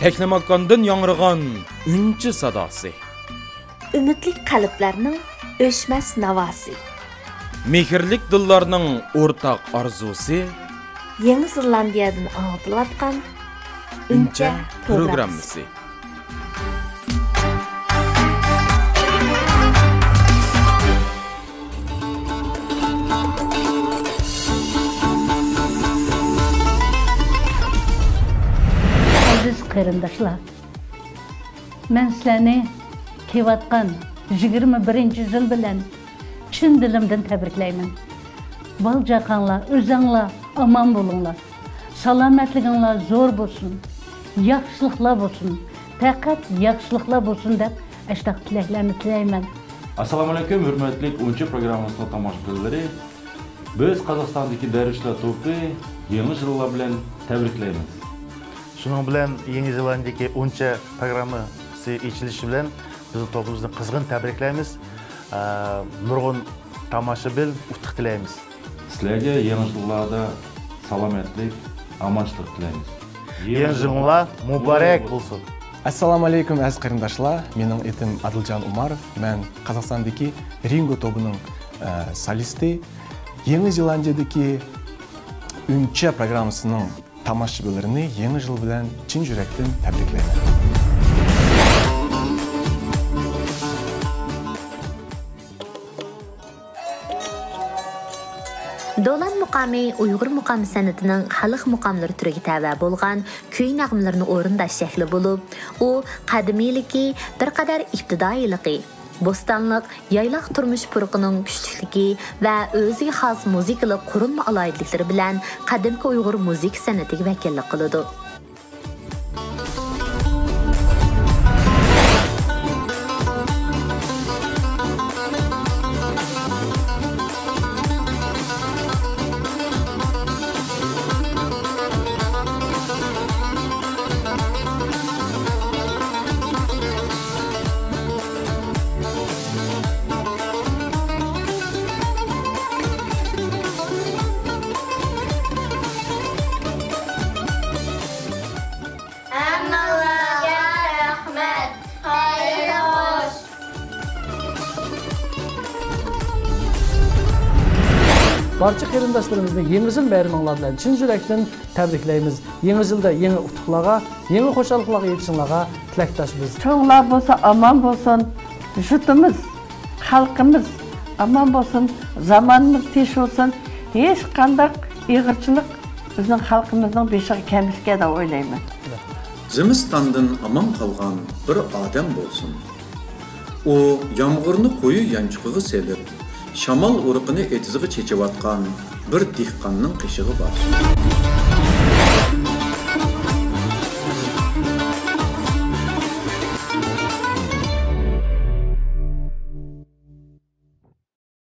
Teklemakkandan yanırgan ünçü sadası. Ümitlik qalblarning o'chmas navosi. Mehirlik dillarning o'rtaq arzusi. Yangi Zelandiyadan anglatilayotgan Uncha programmasi. Aziz qarindoshlar, men sizlarni kelayotgan 21-yil bilan chin dilimdan tabriklayman. Balcaqanlar, o'zinglar aman bo'linglar. Salomatliginglar zo'r bo'lsin. Yaxshiliklar bo'lsin. Faqat yaxshiliklar bo'lsin deb ashtaq tilaklarni tilayman. Assalomu alaykum, hurmatli 10 programmasining tomoshabinlari. Biz Qozog'istondagi darishlar to'pi yangi yillar bilan tabriklaymiz. Şunun bilen Yeni Zelandiyadaki 10 programması içilişi bilen bizim topumuzdan kızgın tebriklerimiz. Nurgun tamashibin utuq tilaymiz. Sizlerge yeni yıllarda salametlik, amançlık tilaymiz. Yeni yıllar mübarek olsun. Assalamu alaikum aziz qarindoshlar. Mening etim Adiljon Umarov. Men Qozog'istondagi Ringo to'pining solisti. Yeni Zelandiyadagi Uncha programmasining tomoshabinlarini yangi yil bilan chin yurakdan tabriklayman. Dolan muqami Uyg'ur muqami san'atining xalq muqamlari turiga tava bo'lgan kuy nag'malarini o'rindash shakli bo'lib, u qadimiyligi, bir qadar ibtidoiyligi, bo'stonliq, yaylaq turmush purqining kuchlikligi va o'ziga xos muzikalik qurilma aloyidliklari bilan qadimgi Uyg'ur muzik san'atiga vakillik qiladi. Barcha qarindoshlarimizni Yangi yil bayraminglar bilan chin yurakdan tabriklaymiz. Yangi yilda yangi utuqlarga, yangi xo'shaliklarga yetishinglarga tilakdoshmiz. Cho'nglar bo'lsa aman bo'lsin, yurtimiz, xalqimiz aman bo'lsin, zamonimiz tinch bo'lsin. Hech qanday ig'irchilik bizning xalqimizning beshiga kelmasga deb o'ylayman. Zimistondan aman qolgan bir odam bo'lsin. U yomg'irni qo'yi yanchiqiga selib, shamol urug'ini etizig'i chechayotgan bir dehqonning qishig'i bor.